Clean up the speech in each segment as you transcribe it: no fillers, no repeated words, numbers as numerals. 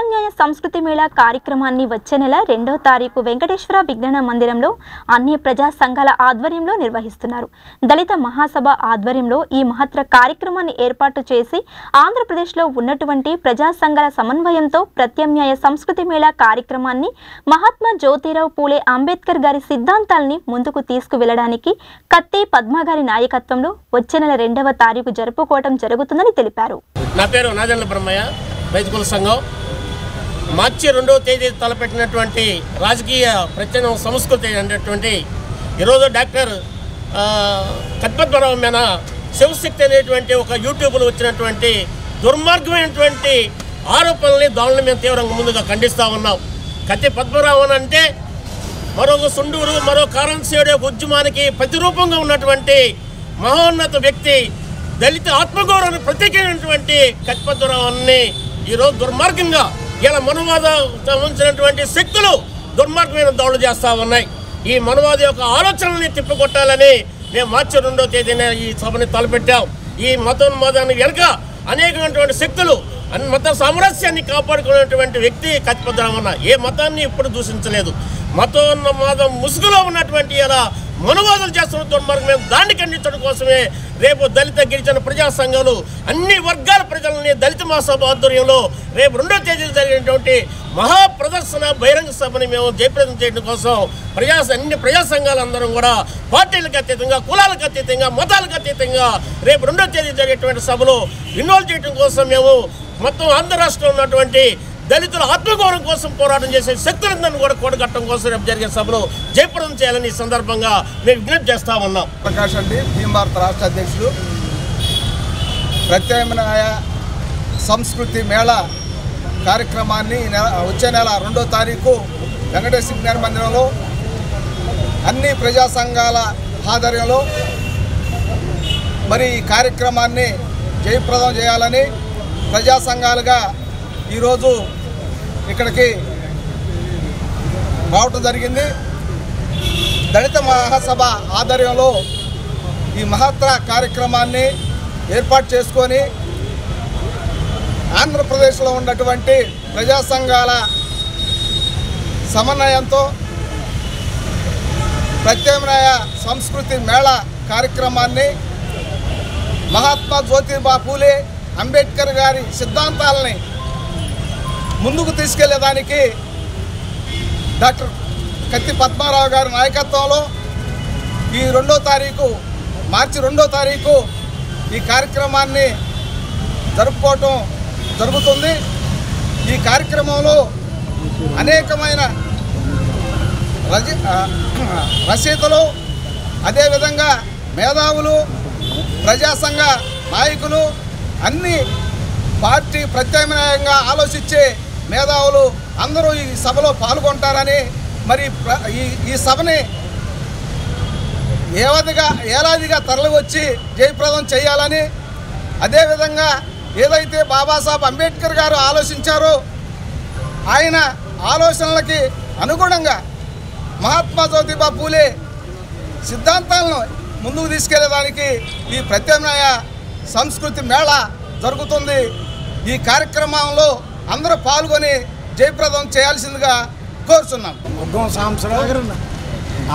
ప్రత్యామ్నాయ సంస్కృతి మేళా కార్యక్రమాన్ని వచ్చే నెల 2వ తారీఖు వెంకటేశ్వర విజ్ఞాన మందిరంలో అన్ని ప్రజా సంఘాల ఆధ్వర్యంలో నిర్వహిస్తున్నారు. దళిత మహాసభ ఆధ్వర్యంలో ఈ మహత్తర కార్యక్రమాన్ని ఏర్పాటు చేసి ఆంధ్రప్రదేశ్లో ఉన్నటువంటి ప్రజా సంఘాల సమన్వయంతో ప్రత్యామ్నాయ సంస్కృతి మేళా కార్యక్రమాన్ని మహాత్మా జ్యోతిరావు పూలే అంబేద్కర్ గారి సిద్ధాంతాలని ముందుకు తీసుకువెళ్లడానికి కత్తి పద్మ గారి నాయకత్వంలో వచ్చే నెల 2వ తారీఖు జరుపుకోవడం జరుగుతుందని తెలిపారు. నా పేరు నాదెండ్ల బ్రహ్మయ్య, రైతుకుల సంఘం. మార్చి 2వ తేదీ తలపెట్టినటువంటి రాజకీయ ప్రత్యామ్నాయ సంస్కృతి అనేటువంటి ఈరోజు డాక్టర్ కత్పద్మరావు మీద శివశక్తి అనేటువంటి ఒక యూట్యూబ్లో వచ్చినటువంటి దుర్మార్గమైనటువంటి ఆరోపణల్ని దాడులను మేము తీవ్రంగా ముందుగా ఖండిస్తూ ఉన్నాం. కత్తి పద్మరావు అంటే మరొక సుండూరు, మరో కారంసేడు ఉద్యమానికి ప్రతిరూపంగా ఉన్నటువంటి మహోన్నత వ్యక్తి, దళిత ఆత్మగౌరవాన్ని ప్రత్యేకమైనటువంటి కత్పద్మరావుని ఈరోజు దుర్మార్గంగా ఇలా మనవాద సంబంధించినటువంటి శక్తులు దుర్మార్గమైన దాడులు చేస్తూ ఉన్నాయి. ఈ మనవాద యొక్క ఆలోచనల్ని తిప్పికొట్టాలని మేము మార్చి 2వ తేదీన ఈ సభని తలపెట్టాం. ఈ మతోన్మాదాన్ని వెనుక అనేకమైనటువంటి శక్తులు మత సామరస్యాన్ని కాపాడుకునేటువంటి వ్యక్తి కత్పద్మరావు. ఏ మతాన్ని ఇప్పుడు దూషించలేదు. మతోన్మాదం ముసుగులో ఉన్నటువంటి ఇలా మనువాదాలు చేస్తున్న దుర్మార్గం దాన్ని ఖండించడం కోసమే రేపు దళిత గిరిజన ప్రజా సంఘాలు అన్ని వర్గాల ప్రజలని దళిత మహాసభ ఆధ్వర్యంలో రేపు 2వ తేదీ జరిగినటువంటి మహాప్రదర్శన బహిరంగ సభని మేము జయప్రదం చేయడం కోసం అన్ని ప్రజా సంఘాలందరం కూడా పార్టీలకు అతీతంగా, కులాలకు అతీతంగా, మతాలకు అతీతంగా రేపు 2వ తేదీ జరిగేటువంటి సభలో ఇన్వాల్వ్ చేయడం కోసం మేము మొత్తం ఆంధ్ర రాష్ట్రంలో ఉన్నటువంటి దళితుల ఆత్మగౌరవం కోసం పోరాటం చేసే శక్తులందరినీ కూడా కూడగట్టడం కోసం రేపు జరిగే సభలో జయప్రదం చేయాలని ఈ సందర్భంగా మేము విజ్ఞప్తి చేస్తా ఉన్నాం. ప్రకాష్ అండి, భీమ్ భారత రాష్ట్ర అధ్యక్షుడు. ప్రత్యామ్నాయ సంస్కృతి మేళా కార్యక్రమాన్ని వచ్చే నెల 2వ తారీఖు వెంకటేశ్వర విజ్ఞాన మందిరంలో అన్ని ప్రజా సంఘాల ఆధ్వర్యంలో మరి ఈ కార్యక్రమాన్ని జయప్రదం చేయాలని ప్రజా సంఘాలుగా ఈరోజు ఇక్కడికి రావటం జరిగింది. దళిత మహాసభ ఆధ్వర్యంలో ఈ మహత్తర కార్యక్రమాన్ని ఏర్పాటు చేసుకొని ఆంధ్రప్రదేశ్లో ఉన్నటువంటి ప్రజా సంఘాల సమన్వయంతో ప్రత్యామ్నాయ సంస్కృతి మేళా కార్యక్రమాన్ని మహాత్మా జ్యోతిరావు పూలే అంబేద్కర్ గారి సిద్ధాంతాలని ముందుకు తీసుకెళ్లేదానికి డాక్టర్ కత్తి పద్మారావు గారి నాయకత్వంలో ఈ 2వ తారీఖు మార్చి 2వ తారీఖు ఈ కార్యక్రమాన్ని జరుపుకోవటం జరుగుతుంది. ఈ కార్యక్రమంలో అనేకమైన రచయితలు, అదేవిధంగా మేధావులు, ప్రజా సంఘ నాయకులు, అన్ని పార్టీ ప్రత్యామ్నాయంగా ఆలోచించే మేధావులు అందరూ ఈ సభలో పాల్గొంటారని, మరి ఈ సభని ఏలాదిగా తరలివచ్చి జయప్రదం చేయాలని, అదేవిధంగా ఏదైతే బాబాసాహెబ్ అంబేద్కర్ గారు ఆలోచించారో ఆయన ఆలోచనలకి అనుగుణంగా మహాత్మా జ్యోతిరావు పూలే సిద్ధాంతాలను ముందుకు తీసుకెళ్లేదానికి ఈ ప్రత్యామ్నాయ సంస్కృతి మేళా జరుగుతుంది. ఈ కార్యక్రమంలో అందరూ పాల్గొని జయప్రదం చేయాల్సిందిగా కోరుతున్నాం. ఉగ్గం సాంబశివరావు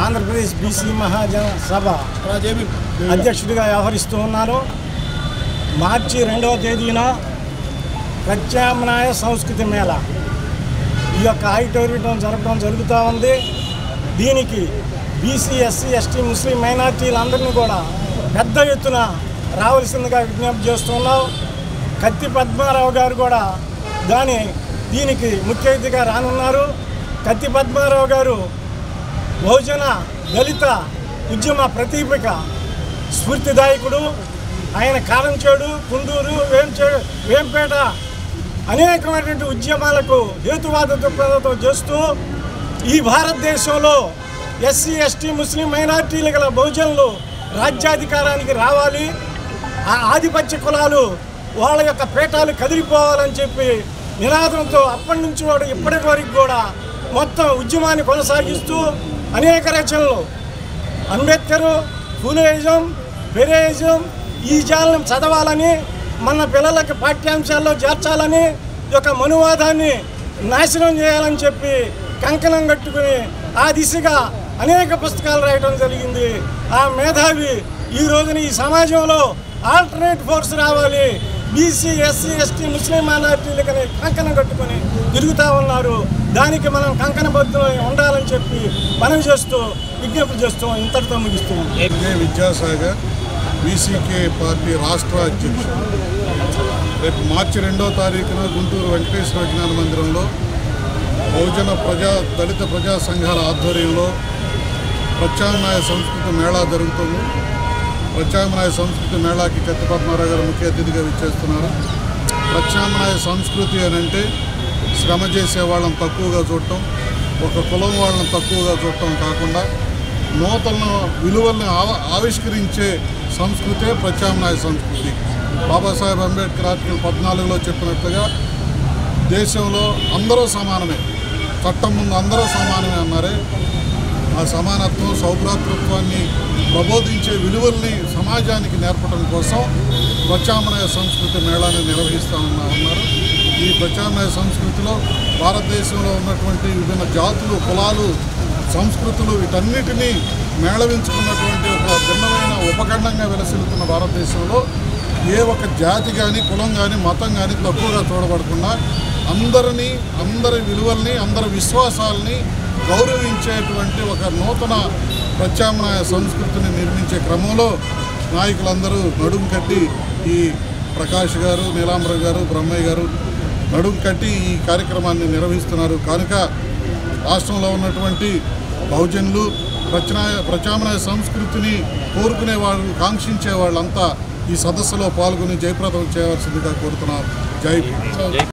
ఆంధ్రప్రదేశ్ బీసీ మహాజన సభ అధ్యక్షుడిగా వ్యవహరిస్తూ ఉన్నాను. మార్చి 2వ తేదీన ప్రత్యామ్నాయ సంస్కృతి మేళా ఈ యొక్క ఆడిటోరియం జరపడం జరుగుతూ ఉంది. దీనికి బీసీ, ఎస్సీ, ఎస్టీ, ముస్లిం మైనార్టీలందరినీ కూడా పెద్ద ఎత్తున రావాల్సిందిగా విజ్ఞప్తి చేస్తున్నాం. కత్తి పద్మారావు గారు కూడా దీనికి ముఖ్య అతిథిగా రానున్నారు. కత్తి పద్మారావు గారు బహుజన దళిత ఉద్యమ ప్రతీపిక, స్ఫూర్తిదాయకుడు. ఆయన కారంచేడు, కుందూరు, వేంపేట అనేకమైనటువంటి ఉద్యమాలకు హేతువాద దృక్పథంతో చేస్తూ ఈ భారతదేశంలో ఎస్సీ, ఎస్టీ, ముస్లిం మైనార్టీలు గల బహుజనులు రాజ్యాధికారానికి రావాలి, ఆ ఆధిపత్య కులాలు వాళ్ళ యొక్క పేటాలు కదిలిపోవాలని చెప్పి నినాదంతో అప్పటి నుంచి వాడు ఇప్పటి వరకు కూడా మొత్తం ఉద్యమాన్ని కొనసాగిస్తూ అనేక రచనలు అంబేద్కర్, ఫూలేయిజం, పెరేయిజం ఈ జాలను చదవాలని, మన పిల్లలకి పాఠ్యాంశాల్లో చేర్చాలని, ఈ యొక్క మనువాదాన్ని నాశనం చేయాలని చెప్పి కంకణం కట్టుకుని ఆ దిశగా అనేక పుస్తకాలు రాయడం జరిగింది. ఆ మేధావి ఈ రోజున ఈ సమాజంలో ఆల్టర్నేట్ ఫోర్స్ రావాలి, బీసీ ఎస్సీ ఎస్టీ ముస్లిం మైనారిటీలకని కంకణం కట్టుకొని తిరుగుతూ ఉన్నారు. దానికి మనం కంకణబద్ధులై ఉండాలని చెప్పి మనవి చేస్తూ విజ్ఞప్తి చేస్తూ ఇంతటితో ముగిస్తున్నాం. విద్యాసాగర్ బీసీకే పార్టీ రాష్ట్ర అధ్యక్షుడు. రేపు మార్చి 2వ తారీఖున గుంటూరు వెంకటేశ్వర విజ్ఞాన మందిరంలో బహుజన దళిత ప్రజా సంఘాల ఆధ్వర్యంలో ప్రత్యామ్నాయ సంస్కృతి మేళా జరుగుతుంది. ప్రత్యామ్నాయ సంస్కృతి మేళాకి కత్తి పద్మారావు గారు ముఖ్య అతిథిగా విచ్చేస్తున్నారు. ప్రత్యామ్నాయ సంస్కృతి అని అంటే శ్రమ చేసే వాళ్ళని తక్కువగా చూడటం, ఒక కులం వాళ్ళని తక్కువగా చూడటం కాకుండా నూతన విలువల్ని ఆవిష్కరించే సంస్కృతే ప్రత్యామ్నాయ సంస్కృతి. బాబాసాహెబ్ అంబేద్కర్ ఆర్టికల్ 14లో చెప్పినట్లుగా దేశంలో అందరూ సమానమే, చట్టం ముందు అందరూ సమానమే అన్నారే. ఆ సమానత్వం సౌభ్రాతృత్వాన్ని ప్రబోధించే విలువల్ని సమాజానికి నేర్పడం కోసం ప్రత్యామ్నాయ సంస్కృతి మేళాన్ని నిర్వహిస్తూ ఉన్నారు. ఈ ప్రత్యామ్నాయ సంస్కృతిలో భారతదేశంలో ఉన్నటువంటి విభిన్న జాతులు, కులాలు, సంస్కృతులు వీటన్నిటినీ మేళవించుకున్నటువంటి ఒక భిన్నమైన ఉపఖండంగా విలసిల్లుతున్న భారతదేశంలో ఏ ఒక జాతి కానీ కులం కానీ మతం కానీ తక్కువగా చూడబడకుండా అందరి విలువల్ని అందరి విశ్వాసాలని గౌరవించేటువంటి ఒక నూతన ప్రత్యామ్నాయ సంస్కృతిని నిర్మించే క్రమంలో నాయకులందరూ నడుం కట్టి ఈ ప్రకాష్ గారు, నీలాంబరం గారు, బ్రహ్మయ్య గారు నడుం కట్టి ఈ కార్యక్రమాన్ని నిర్వహిస్తున్నారు. కనుక రాష్ట్రంలో ఉన్నటువంటి బహుజనులు ప్రత్యామ్నాయ సంస్కృతిని కోరుకునే వాళ్ళు, కాంక్షించే వాళ్ళంతా ఈ సదస్సులో పాల్గొని జయప్రదం చేయవలసిందిగా కోరుతున్నారు. జై